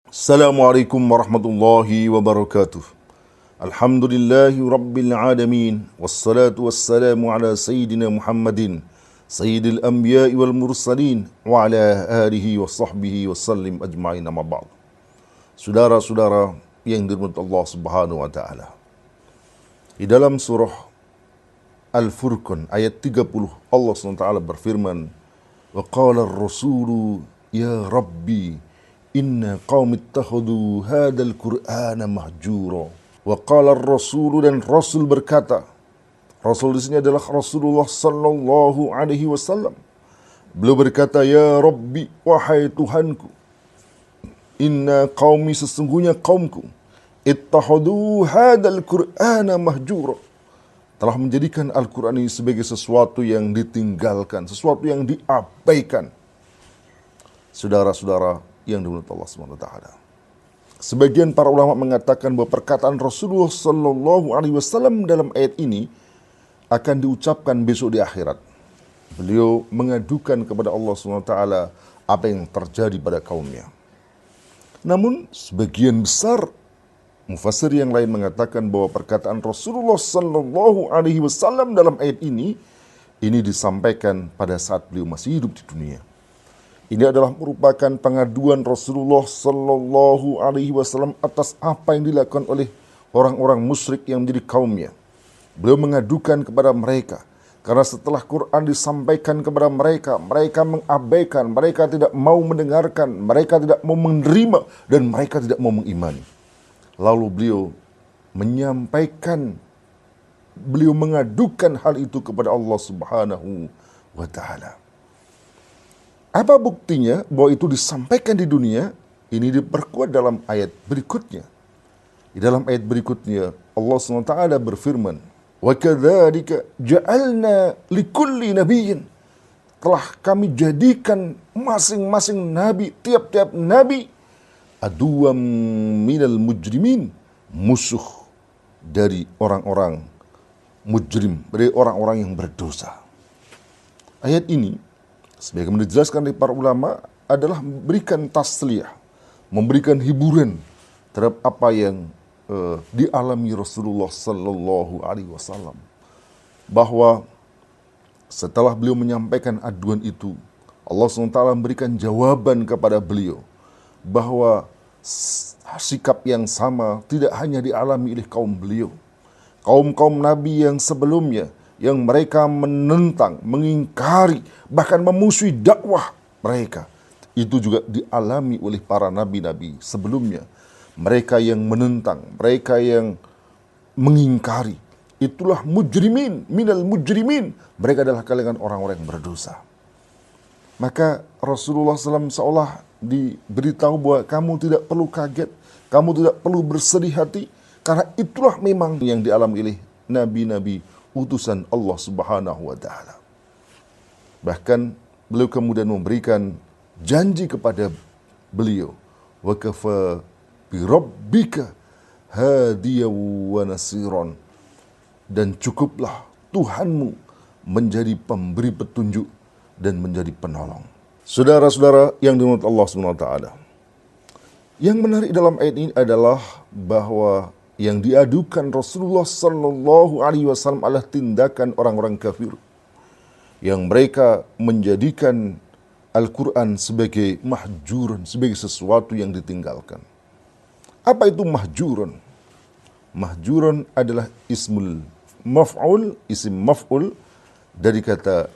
Assalamualaikum warahmatullahi wabarakatuh. Alhamdulillahi rabbil alamin. Wassalatu wassalamu ala sayyidina Muhammadin sayyidil anbiya'i wal mursalin wa ala alihi wa sahbihi wa sallim ajma'in, amma ba'd. Saudara-saudara yang dirahmati Allah Subhanahu wa taala. Di dalam surah Al-Furqan ayat 30 Allah SWT berfirman, "Wa qala ar-rasulu ya rabbi inna qaumi ittakhadhu hadzal qur'ana mahjura." Wa qala ar-rasul, dan Rasul berkata, Rasul di sini adalah Rasulullah sallallahu alaihi wasallam. Beliau berkata, "Ya Rabbi, wahai Tuhanku, inna qaumi, sesungguhnya kaumku, ittakhadhu hadzal qur'ana mahjura, telah menjadikan Al-Quran ini sebagai sesuatu yang ditinggalkan, sesuatu yang diabaikan." Saudara-saudara yang dimuliakan Allah SWT. Sebagian para ulama mengatakan bahwa perkataan Rasulullah Sallallahu Alaihi Wasallam dalam ayat ini akan diucapkan besok di akhirat. Beliau mengadukan kepada Allah SWT apa yang terjadi pada kaumnya. Namun sebagian besar mufassir yang lain mengatakan bahwa perkataan Rasulullah Sallallahu Alaihi Wasallam dalam ayat ini disampaikan pada saat beliau masih hidup di dunia. Ini adalah merupakan pengaduan Rasulullah Sallallahu Alaihi Wasallam atas apa yang dilakukan oleh orang-orang musyrik yang menjadi kaumnya. Beliau mengadukan kepada mereka karena setelah Quran disampaikan kepada mereka, mereka mengabaikan, mereka tidak mau mendengarkan, mereka tidak mau menerima, dan mereka tidak mau mengimani. Lalu beliau mengadukan hal itu kepada Allah Subhanahu wa taala. Apa buktinya bahwa itu disampaikan di dunia? Ini diperkuat dalam ayat berikutnya. Di dalam ayat berikutnya Allah SWT berfirman, "Wa kadzalika ja'alna likulli nabiyyin." Telah kami jadikan masing-masing nabi, tiap-tiap nabi, aduwam minal mujrimin, musuh dari orang-orang mujrim, dari orang-orang yang berdosa. Ayat ini, sebagaimana dijelaskan oleh para ulama, adalah memberikan tasliyah, memberikan hiburan terhadap apa yang dialami Rasulullah Sallallahu Alaihi Wasallam. Bahwa setelah beliau menyampaikan aduan itu, Allah SWT memberikan jawaban kepada beliau bahwa sikap yang sama tidak hanya dialami oleh kaum beliau, kaum-kaum Nabi yang sebelumnya, yang mereka menentang, mengingkari, bahkan memusuhi dakwah mereka. Itu juga dialami oleh para nabi-nabi sebelumnya. Mereka yang menentang, mereka yang mengingkari. Itulah mujrimin, minal mujrimin. Mereka adalah kalangan orang-orang yang berdosa. Maka Rasulullah SAW seolah diberitahu bahwa kamu tidak perlu kaget, kamu tidak perlu bersedih hati, karena itulah memang yang dialami oleh nabi-nabi utusan Allah Subhanahu wa taala. Bahkan beliau kemudian memberikan janji kepada beliau, "Wa kafa bi rabbika hadiyan wa nasiran." Dan cukuplah Tuhanmu menjadi pemberi petunjuk dan menjadi penolong. Saudara-saudara yang dimuliakan Allah Subhanahu wa taala. Yang menarik dalam ayat ini adalah bahwa yang diadukan Rasulullah Sallallahu Alaihi Wasallam adalah tindakan orang-orang kafir yang mereka menjadikan Al-Quran sebagai mahjurun, sebagai sesuatu yang ditinggalkan. Apa itu mahjurun? Mahjurun adalah isim maf'ul dari kata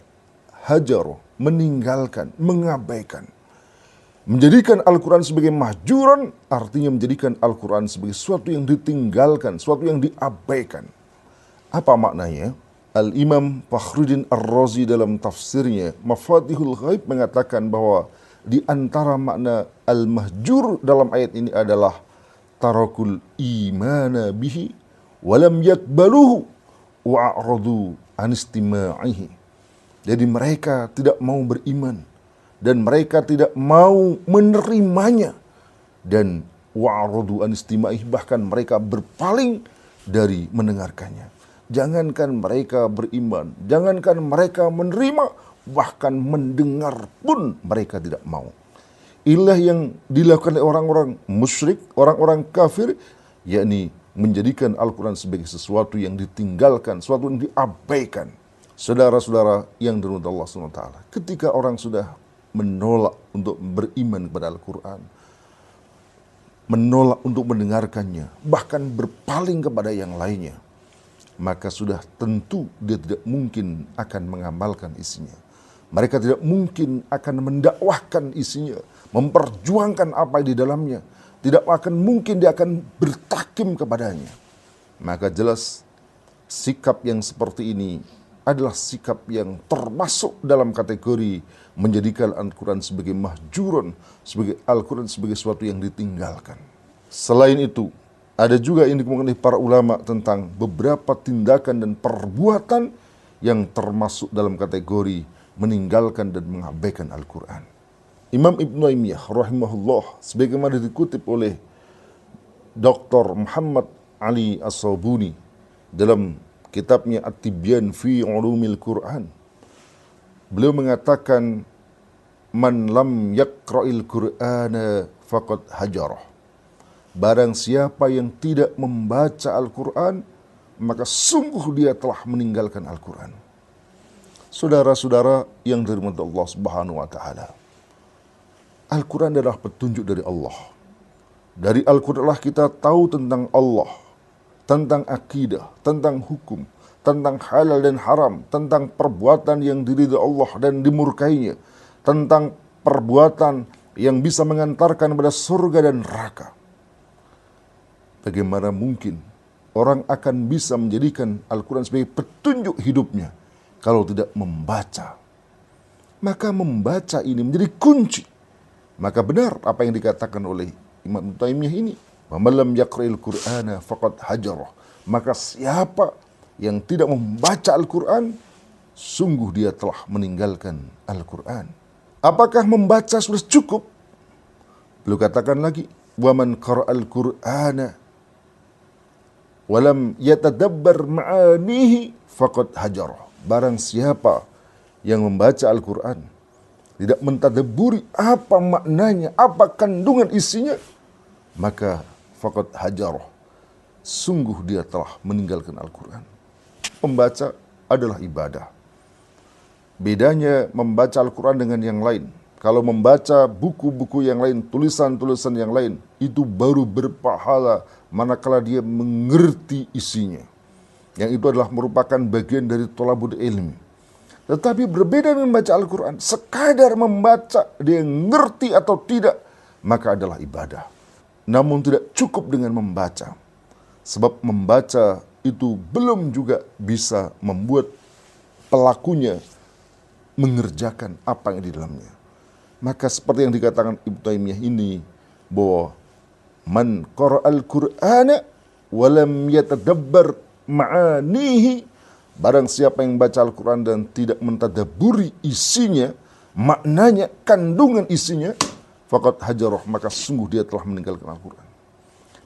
hajar, meninggalkan, mengabaikan. Menjadikan Al-Quran sebagai mahjuran artinya menjadikan Al-Quran sebagai sesuatu yang ditinggalkan, sesuatu yang diabaikan. Apa maknanya? Al-Imam Fakhruddin Ar-Razi dalam tafsirnya Mafatihul Ghaib mengatakan bahwa di antara makna al-mahjur dalam ayat ini adalah tarakul imana bihi walam yakbaluhu wa'aradu anistima'ihi. Jadi mereka tidak mau beriman dan mereka tidak mau menerimanya, dan wa'aradu anistima'ihi, bahkan mereka berpaling dari mendengarkannya. Jangankan mereka beriman, jangankan mereka menerima, bahkan mendengar pun mereka tidak mau. ilah yang dilakukan oleh orang-orang musyrik, orang-orang kafir, yakni menjadikan Al-Quran sebagai sesuatu yang ditinggalkan, sesuatu yang diabaikan. Saudara-saudara yang dirahmati Allah SWT, ketika orang sudah menolak untuk beriman kepada Al-Quran, menolak untuk mendengarkannya, bahkan berpaling kepada yang lainnya, maka sudah tentu dia tidak mungkin akan mengamalkan isinya. Mereka tidak mungkin akan mendakwahkan isinya, memperjuangkan apa yang di dalamnya. Tidak akan mungkin dia akan bertakim kepadanya. Maka jelas sikap yang seperti ini adalah sikap yang termasuk dalam kategori menjadikan Al-Quran sebagai mahjurun, sebagai Al-Quran sebagai sesuatu yang ditinggalkan. Selain itu, ada juga yang dikemukakan oleh para ulama tentang beberapa tindakan dan perbuatan yang termasuk dalam kategori meninggalkan dan mengabaikan Al-Quran. Imam Ibn Taimiyah rahimahullah, sebagaimana dikutip oleh Dr. Muhammad Ali As-Sabuni dalam kitabnya At-Tibyan fi Ulumil Quran, beliau mengatakan, man lam yaqra'il Qur'ana faqad hajarah. Barang siapa yang tidak membaca Al-Quran, maka sungguh dia telah meninggalkan Al-Quran. Saudara-saudara yang dirahmati Allah Subhanahu wa taala, Al-Quran adalah petunjuk dari Allah. Dari Al-Quran lah kita tahu tentang Allah, tentang akidah, tentang hukum, tentang halal dan haram, tentang perbuatan yang diridhai Allah dan dimurkainya, tentang perbuatan yang bisa mengantarkan kepada surga dan neraka. Bagaimana mungkin orang akan bisa menjadikan Al-Quran sebagai petunjuk hidupnya kalau tidak membaca? Maka membaca ini menjadi kunci. Maka benar apa yang dikatakan oleh Imam Taimiyah ini, "Man lam yaqra'il Qur'ana faqad hajarah." Maka siapa yang tidak membaca Al-Quran, sungguh dia telah meninggalkan Al-Quran. Apakah membaca sudah cukup? Beliau katakan lagi, "Wa man qara'al Qur'ana wa lam yatadabbar ma'anihi faqad hajarah." Barang siapa yang membaca Al-Quran, tidak mentadabburi apa maknanya, apa kandungan isinya, maka faqad hajarah, sungguh dia telah meninggalkan Al-Quran. Membaca adalah ibadah. Bedanya membaca Al-Quran dengan yang lain. Kalau membaca buku-buku yang lain, tulisan-tulisan yang lain, itu baru berpahala manakala dia mengerti isinya. Yang itu adalah merupakan bagian dari thalabul ilmi. Tetapi berbeda dengan membaca Al-Quran, sekadar membaca, dia ngerti atau tidak, maka adalah ibadah. Namun tidak cukup dengan membaca. Sebab membaca itu belum juga bisa membuat pelakunya mengerjakan apa yang di dalamnya. Maka seperti yang dikatakan Ibnu Taimiyah ini, bahwa man qara'al Qur'ana wa lam yatadabbar ma'anihi, barang siapa yang baca Al-Quran dan tidak mentadaburi isinya, maknanya, kandungan isinya, faqad hajarah, maka sungguh dia telah meninggalkan Al-Quran.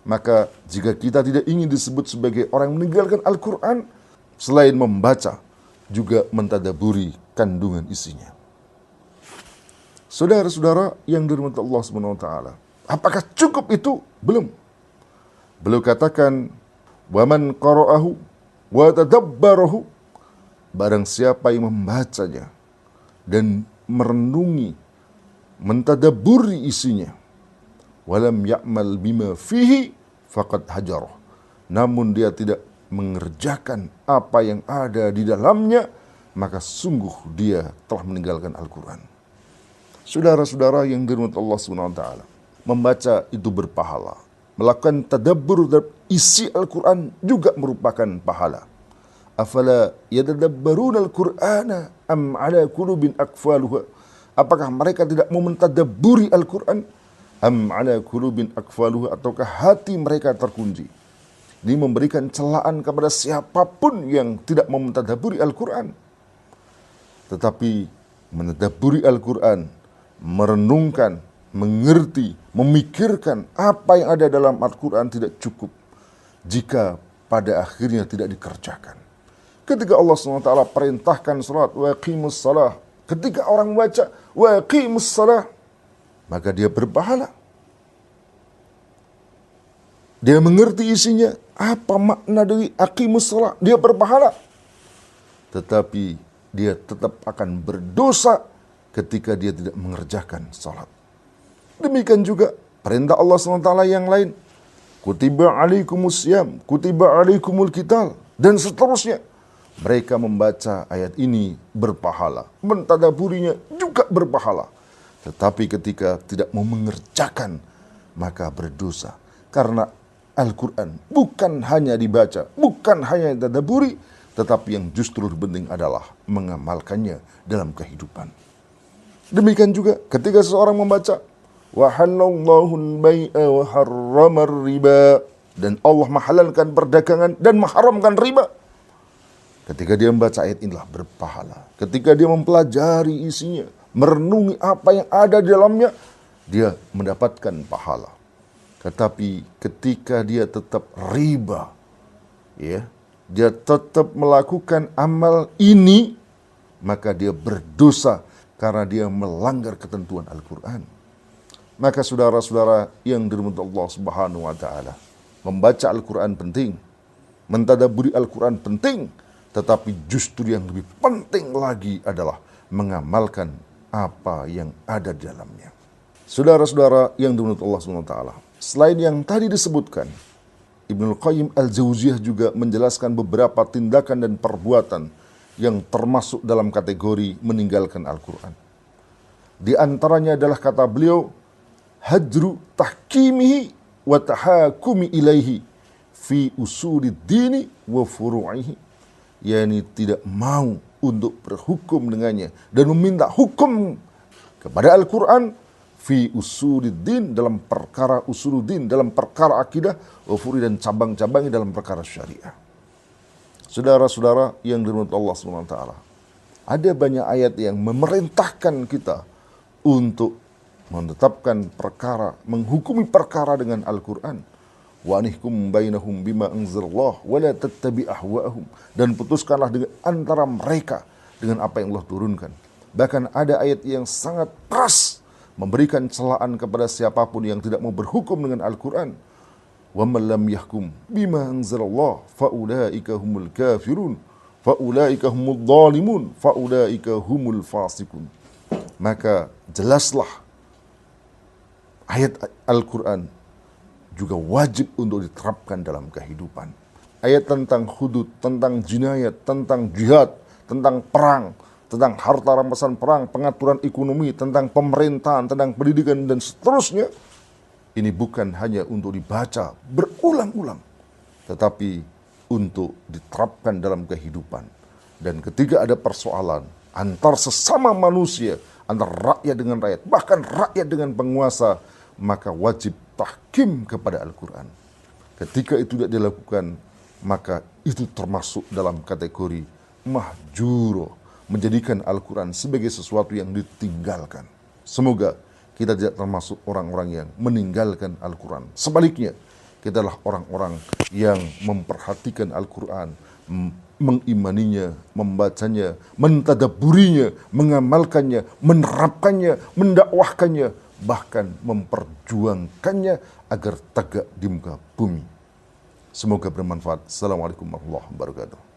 Maka jika kita tidak ingin disebut sebagai orang yang meninggalkan Al-Quran, selain membaca, juga mentadaburi kandungan isinya. Saudara-saudara yang dirahmati Allah Subhanahu wa taala, apakah cukup itu? Belum. Beliau katakan, "Wa man qara'ahu wa tadabbarahu," barang siapa yang membacanya dan merenungi, mentadabburi isinya, walam ya'mal bima fihi faqad hajarah, namun dia tidak mengerjakan apa yang ada di dalamnya, maka sungguh dia telah meninggalkan Al-Quran. Saudara-saudara yang dirahmati Allah Subhanahu wa taala, membaca itu berpahala. Melakukan tadabbur terhadap isi Al-Quran juga merupakan pahala. Afala yatadabbaruna al-Qur'ana am ala qulubin aqfaluha? Apakah mereka tidak mau mentadabburi Al-Quran? Am ala qulubin aqfaluha, ataukah hati mereka terkunci? Ini memberikan celaan kepada siapapun yang tidak mau mentadabburi Al-Quran. Tetapi mentadabburi Al-Quran, merenungkan, mengerti, memikirkan apa yang ada dalam Al-Quran tidak cukup jika pada akhirnya tidak dikerjakan. Ketika Allah SWT perintahkan salat, wa aqimus salah, ketika orang baca wa aqimus salah, maka dia berpahala. Dia mengerti isinya, apa makna dari aqimus shalah, dia berpahala. Tetapi dia tetap akan berdosa ketika dia tidak mengerjakan salat. Demikian juga perintah Allah SWT yang lain. Kutiba alaikumus syiyam, kutiba alaikumul qital, dan seterusnya. Mereka membaca ayat ini berpahala, mentadaburinya juga berpahala. Tetapi ketika tidak mau mengerjakan, maka berdosa. Karena Al-Quran bukan hanya dibaca, bukan hanya ditadaburi, tetapi yang justru penting adalah mengamalkannya dalam kehidupan. Demikian juga ketika seseorang membaca wa halallahu al-bai'a wa harramar riba, dan Allah menghalalkan perdagangan dan mengharamkan riba. Ketika dia membaca ayat inilah berpahala. Ketika dia mempelajari isinya, merenungi apa yang ada di dalamnya, dia mendapatkan pahala. Tetapi ketika dia tetap riba, ya, dia tetap melakukan amal ini, maka dia berdosa karena dia melanggar ketentuan Al-Quran. Maka saudara-saudara yang dirahmati Allah Subhanahu wa taala, membaca Al-Quran penting, mentadabburi Al-Quran penting, tetapi justru yang lebih penting lagi adalah mengamalkan apa yang ada di dalamnya. Saudara-saudara yang dirahmati Allah Subhanahu wa taala, selain yang tadi disebutkan, Ibnul Qayyim Al-Jauziyah juga menjelaskan beberapa tindakan dan perbuatan yang termasuk dalam kategori meninggalkan Al-Quran. Di antaranya adalah kata beliau, hajru tahkimihi wa tahakumi ilaihi fi usulid dini wa furu'ihi, yakni tidak mau untuk berhukum dengannya dan meminta hukum kepada Al-Quran fi usulid din, dalam perkara usuluddin, dalam perkara akidah, wa furu' dan cabang-cabangnya dalam perkara syariah. Saudara-saudara yang dirahmati Allah SWT, ada banyak ayat yang memerintahkan kita untuk menetapkan perkara, menghukumi perkara dengan Al-Quran. Wa anihkum bainahum bima anzalallah wa la tattabi' ahwa'ahum, dan putuskanlah dengan antara mereka dengan apa yang Allah turunkan. Bahkan ada ayat yang sangat keras memberikan celaan kepada siapapun yang tidak mau berhukum dengan Al-Quran. Wa man lam yahkum bima anzalallah fa ulaika humul kafirun fa ulaika humul zalimun fa ulaika humul fasiqun. Maka jelaslah ayat Al-Quran juga wajib untuk diterapkan dalam kehidupan. Ayat tentang hudud, tentang jinayat, tentang jihad, tentang perang, tentang harta rampasan perang, pengaturan ekonomi, tentang pemerintahan, tentang pendidikan, dan seterusnya. Ini bukan hanya untuk dibaca berulang-ulang, tetapi untuk diterapkan dalam kehidupan. Dan ketika ada persoalan antar sesama manusia, antar rakyat dengan rakyat, bahkan rakyat dengan penguasa, maka wajib tahkim kepada Al-Quran. Ketika itu tidak dilakukan, maka itu termasuk dalam kategori mahjuro, menjadikan Al-Quran sebagai sesuatu yang ditinggalkan. Semoga kita tidak termasuk orang-orang yang meninggalkan Al-Quran. Sebaliknya, kita adalah orang-orang yang memperhatikan Al-Quran, mengimaninya, membacanya, mentadabburinya, mengamalkannya, menerapkannya, mendakwahkannya, bahkan memperjuangkannya agar tegak di muka bumi. Semoga bermanfaat. Assalamualaikum warahmatullahi wabarakatuh.